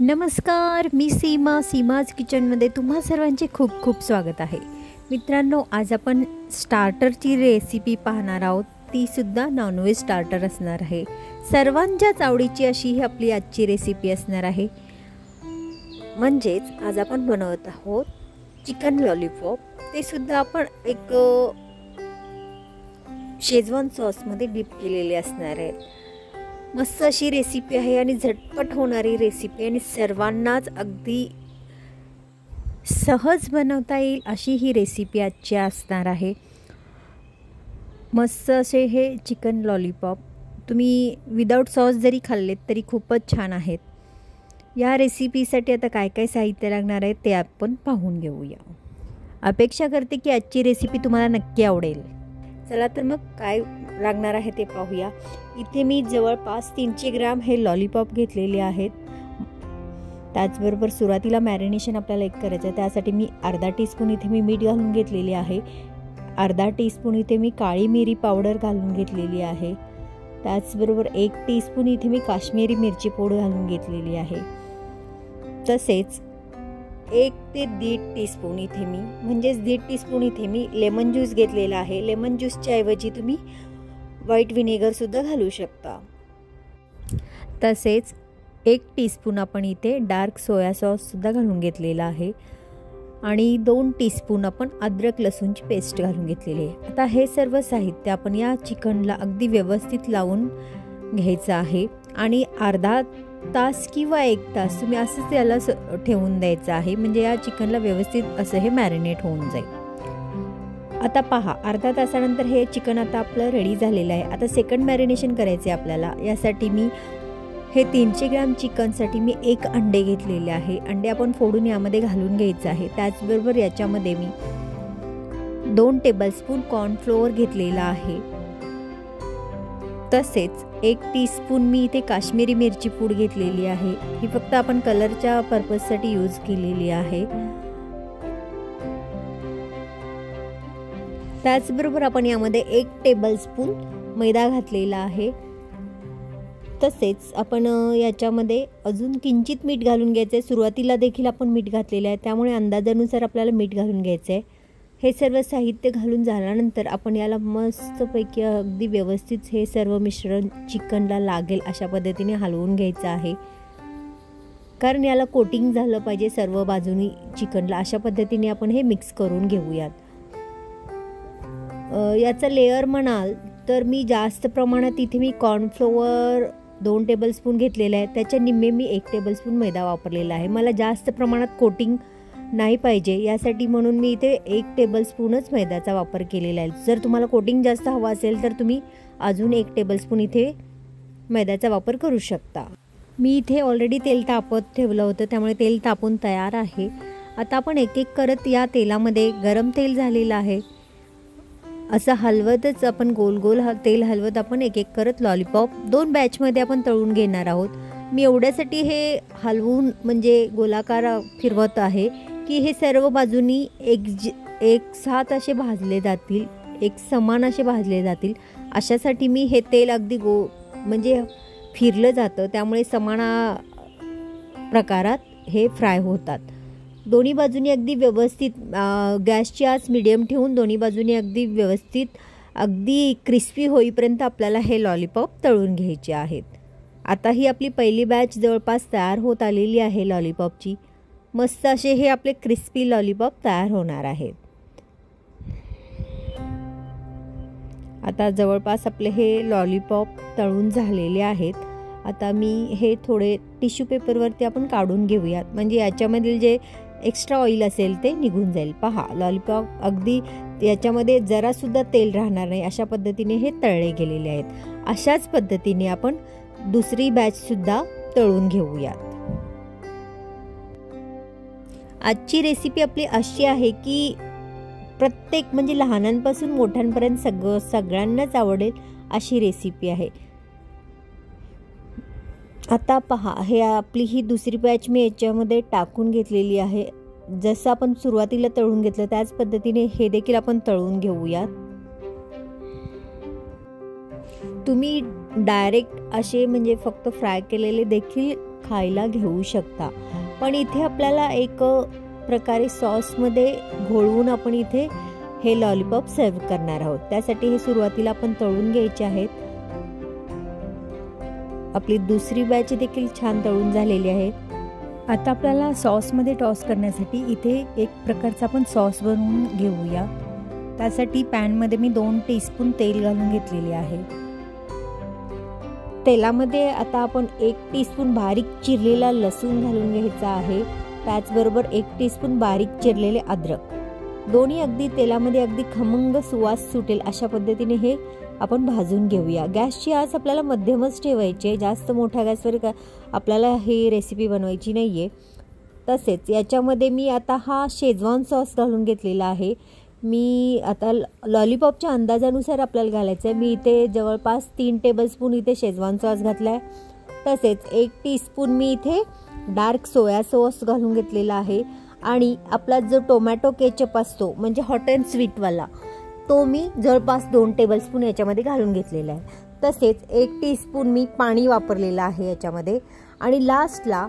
नमस्कार, मी सीमाज किचनमध्ये तुम्हा सर्वांचे खूप खूप स्वागत आहे. मित्रांनो, आज आपण स्टार्टरची रेसिपी पाहणार आहोत. तीसुद्धा नॉनव्हेज स्टार्टर असणार आहे. सर्वांच्याच आवडीची अशी ही आपली आजची रेसिपी असणार आहे. म्हणजेच आज आपण बनवत आहोत चिकन लॉलीपॉप. ते सुद्धा आपण एक शेजवान सॉसमध्ये डिप केलेले असणार आहे. मस्त अशी रेसिपी आहे आणि झटपट होणारी रेसिपी आणि सर्वांनाच अगदी सहज बनवता येईल अशी ही रेसिपी आजची असणार आहे. मस्त असे हे चिकन लॉलीपॉप तुम्ही विदाऊट सॉस जरी खाल्लेत तरी खूपच छान आहेत. या रेसिपीसाठी आता काय काय साहित्य लागणार आहे ते आपण पाहून घेऊया. अपेक्षा करते की आजची रेसिपी तुम्हाला नक्की आवडेल. चला तर मग काय लागणार आहे ते पाहूया. इथे मी जवळपास 300 ग्रॅम हे लॉलीपॉप घेतलेले आहेत. त्याचबरोबर सुरुवातीला मॅरिनेशन आपल्याला एक करायचं आहे. त्यासाठी मी अर्धा टीस्पून इथे मी मीठ घालून घेतलेले आहे. अर्धा टीस्पून इथे मी काळी मिरी पावडर घालून घेतलेली आहे. त्याचबरोबर 1 टीस्पून इथे मी काश्मीरी मिरची पूड घालून घेतलेली आहे. तसेच 1 ते 1.5 टीस्पून इथे मी म्हणजेच 1.5 टीस्पून इथे मी लेमन ज्यूस घेतलेला आहे. लेमन ज्यूसच्या ऐवजी तुम्ही व्हाईट व्हिनेगरसुद्धा घालू शकता. तसेच 1 टीस्पून आपण इथे डार्क सोया सॉससुद्धा घालून घेतलेला आहे. आणि 2 टीस्पून आपण अद्रक लसूणची पेस्ट घालून घेतलेली आहे. आता हे सर्व साहित्य आपण या चिकनला अगदी व्यवस्थित लावून घ्यायचं आहे. आणि अर्धा तास किंवा 1 तास तुम्ही असंच त्याला ठेवून द्यायचं आहे. म्हणजे या चिकनला व्यवस्थित असं हे मॅरिनेट होऊन जाईल. आता पहा, अर्धा तासानंतर हे चिकन आता आपलं रेडी झालेलं आहे. आता सेकंड मॅरिनेशन करायचे आपल्याला. यासाठी मी हे 300 ग्रॅम चिकनसाठी मी 1 अंडे घेतलेले आहे. अंडे आपण फोडून यामध्ये घालून घ्यायचं आहे. त्याचबरोबर याच्यामध्ये मी 2 टेबलस्पून कॉर्नफ्लोअर घेतलेला आहे. तसेच 1 टीस्पून मी इथे काश्मीरी मिरची पूड घेतलेली आहे. ही फक्त आपण कलरच्या पर्पजसाठी यूज केलेली आहे. त्याचबरोबर आपण यामध्ये 1 टेबलस्पून मैदा घातलेला आहे. तसेच आपण याच्यामध्ये अजून किंचित मीठ घालून घ्यायचं आहे. सुरुवातीला देखील आपण मीठ घातलेलं आहे, त्यामुळे अंदाजानुसार आपल्याला मीठ घालून घ्यायचं आहे. हे सर्व साहित्य घालून झाल्यानंतर आपण याला मस्तपैकी अगदी व्यवस्थित हे सर्व मिश्रण चिकनला लागेल अशा पद्धतीने हलवून घ्यायचं आहे. कारण याला कोटिंग झालं पाहिजे सर्व बाजूनी चिकनला. अशा पद्धतीने आपण हे मिक्स करून घेऊयात. याचा लेअर म्हणाल तर मी जास्त प्रमाणात इथे मी कॉर्नफ्लोअर 2 टेबलस्पून घेतलेला आहे. त्याच्या निम्मे मी 1 टेबलस्पून मैदा वापरलेला आहे. मला जास्त प्रमाणात कोटिंग नाही पाहिजे यासाठी म्हणून मी इथे 1 टेबलस्पूनच मैद्याचा वापर केलेला आहे. जर तुम्हाला कोटिंग जास्त हवा असेल तर तुम्ही अजून 1 टेबलस्पून इथे मैद्याचा वापर करू शकता. मी इथे ऑलरेडी तेल तापत ठेवलं होतं, त्यामुळे तेल तापून तयार आहे. आता आपण एक एक करत या तेलामध्ये गरम तेल झालेलं आहे असं हलवतच आपण गोल गोल तेल हलवत आपण एक एक करत लॉलीपॉप 2 बॅचमध्ये आपण तळून घेणार आहोत. मी एवढ्यासाठी हे हलवून म्हणजे गोलाकार फिरवत आहे की हे सर्व बाजूनी एक साथ असे भाजले जातील, एक समान असे भाजले जातील. अशासाठी मी हे तेल अगदी म्हणजे फिरलं जातं, त्यामुळे समान प्रकारात हे फ्राय होतात. दोन्ही बाजूनी अगदी व्यवस्थित गॅसची आच मिडियम ठेवून दोन्ही बाजूनी अगदी व्यवस्थित अगदी क्रिस्पी होईपर्यंत आपल्याला हे लॉलीपॉप तळून घ्यायचे आहेत. आता ही आपली पहिली बॅच जवळपास तयार होत आलेली आहे लॉलीपॉपची. मस्त असे हे आपले क्रिस्पी लॉलीपॉप तयार होणार आहेत. आता जवळपास आपले हे लॉलीपॉप तळून झालेले आहेत. आता मी हे थोडे टिश्यू पेपरवरती आपण काढून घेऊयात, म्हणजे याच्यामधील जे एक्स्ट्रा ऑइल असेल ते निघून जाईल. पहा, लॉलीपॉप अगदी याच्यामध्ये जरासुद्धा तेल राहणार नाही अशा पद्धतीने हे तळले गेलेले आहेत. अशाच पद्धतीने आपण दुसरी बॅचसुद्धा तळून घेऊयात. आजची रेसिपी आपली अशी आहे की प्रत्येक म्हणजे लहानांपासून मोठ्यांपर्यंत सगळ्यांनाच आवडेल अशी रेसिपी आहे. आता पहा, हे आपली ही दुसरी बॅच मी याच्यामध्ये टाकून घेतलेली आहे. जसं आपण सुरुवातीला तळून घेतलं त्याच पद्धतीने हे देखील आपण तळून घेऊयात. तुम्ही डायरेक्ट असे म्हणजे फक्त फ्राय केलेले देखील खायला घेऊ शकता. पण इथे आपल्याला एक प्रकारे सॉसमध्ये घोळवून आपण इथे हे लॉलीपॉप सर्व करणार आहोत. त्यासाठी हे सुरुवातीला आपण तळून घ्यायचे आहेत. आपली दुसरी बॅच देखील छान तळून झालेली आहे. आता आपल्याला सॉसमध्ये टॉस करण्यासाठी इथे एक प्रकारचा आपण सॉस बनवून घेऊया. त्यासाठी पॅनमध्ये मी 2 टीस्पून तेल घालून घेतलेले आहे. तेलामध्ये आता आपण 1 टीस्पून बारीक चिरलेला लसूण घालून घ्यायचा आहे. त्याचबरोबर 1 टीस्पून बारीक चिरलेले अद्रक. दोन्ही अगदी तेलामध्ये अगदी खमंग सुवास सुटेल अशा पद्धतीने हे आपण भाजून घेऊया. गॅसची आच आपल्याला मध्यमच ठेवायची आहे. जास्त मोठ्या गॅसवर आपल्याला ही रेसिपी बनवायची नाही आहे. तसेच याच्यामध्ये मी आता हा शेजवान सॉस घालून घेतलेला आहे. मी आता लॉलीपॉपच्या अंदाजानुसार आपल्याला घालायचं आहे. मी इथे जवळपास 3 टेबलस्पून इथे शेजवान सॉस घातला आहे. तसेच 1 टीस्पून मी इथे डार्क सोया सॉस घालून घेतलेला आहे. आणि आपला जो टोमॅटो केचप असतो म्हणजे हॉट अँड स्वीटवाला तो मी जवळपास 2 टेबलस्पून याच्यामध्ये घालून घेतलेला आहे. तसेच 1 टीस्पून मी पाणी वापरलेलं आहे याच्यामध्ये. आणि लास्टला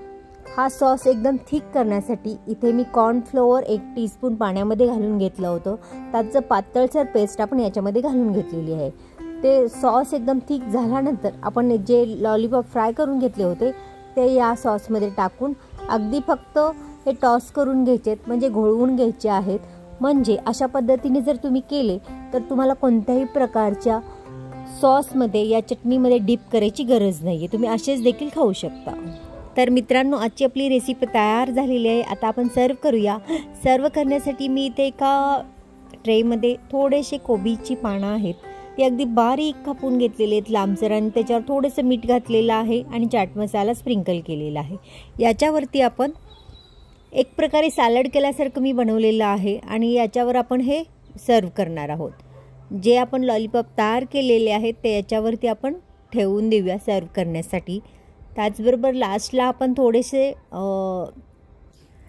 हा सॉस एकदम थिक करण्यासाठी इथे मी कॉर्नफ्लोअर 1 टीस्पून पाण्यामध्ये घालून घेतलं होतं. त्याचं पातळसर पेस्ट आपण याच्यामध्ये घालून घेतलेली आहे. ते सॉस एकदम थिक झाल्यानंतर आपण जे लॉलीपॉप फ्राय करून घेतले होते ते या सॉसमध्ये टाकून अगदी फक्त हे टॉस करून घ्यायचे म्हणजे घोळवून घ्यायचे आहेत. म्हणजे अशा पद्धतीने जर तुम्ही केले तर तुम्हाला कोणत्याही प्रकारच्या सॉसमध्ये या चटणीमध्ये डिप करायची गरज नाही आहे. तुम्ही असेच देखील खाऊ शकता. तर मित्रांनो, आजची आपली रेसिपी तयार झालेली आहे. आता आपण सर्व करूया. सर्व करण्यासाठी मी इथे एका ट्रेमध्ये थोडेसे कोबीची पानं आहेत ती अगदी बारीक कापून घेतलेले आहेत लांबसर. आणि त्याच्यावर थोडंसं मीठ घातलेलं आहे आणि चाट मसाला स्प्रिंकल केलेला आहे. याच्यावरती आपण एक प्रकारे सॅलड केल्यासारखं मी बनवलेलं आहे आणि याच्यावर आपण हे सर्व करणार आहोत. जे आपण लॉलीपॉप तयार केलेले आहेत ते याच्यावरती आपण ठेवून देऊया सर्व करण्यासाठी. त्याचबरोबर लास्टला आपण थोडेसे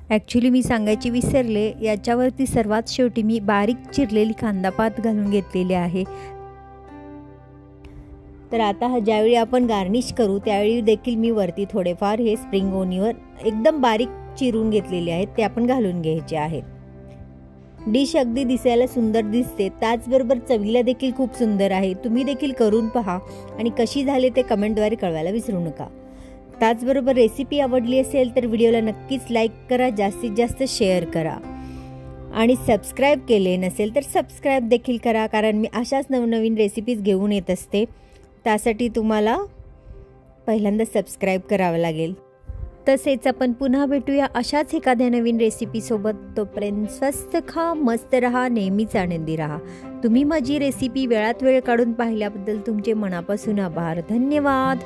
ॲक्च्युली मी सांगायची विसरले, याच्यावरती सर्वात शेवटी मी बारीक चिरलेली कांदापात घालून घेतलेली आहे. तर आता ज्यावेळी आपण गार्निश करू त्यावेळी देखील मी वरती थोडेफार हे स्प्रिंग ओनियन एकदम बारीक चिरून घेतलेले आहेत ते आपण घालून घ्यायचे आहेत. डिश अगदी दिसायला सुंदर दिसते, त्याचबरोबर चवीला देखील खूप सुंदर आहे. तुम्ही देखील करून पहा आणि कशी झाली ते कमेंटद्वारे कळवायला विसरू नका. त्याचबरोबर रेसिपी आवडली असेल तर व्हिडिओला नक्कीच लाईक करा, जास्तीत जास्त शेअर करा आणि सबस्क्राईब केले नसेल तर सबस्क्राईब देखील करा. कारण मी अशाच नवनवीन रेसिपीज घेऊन येत असते. त्यासाठी तुम्हाला पहिल्यांदा सबस्क्राईब करावं लागेल. तसेच आपण पुन्हा भेटूया अशाच एखाद्या नवीन रेसिपीसोबत. तोपर्यंत स्वस्त खा, मस्त रहा, नेहमीच आनंदी रहा. तुम्ही माझी रेसिपी वेळात वेळ काढून पाहिल्याबद्दल तुमचे मनापासून आभार. धन्यवाद.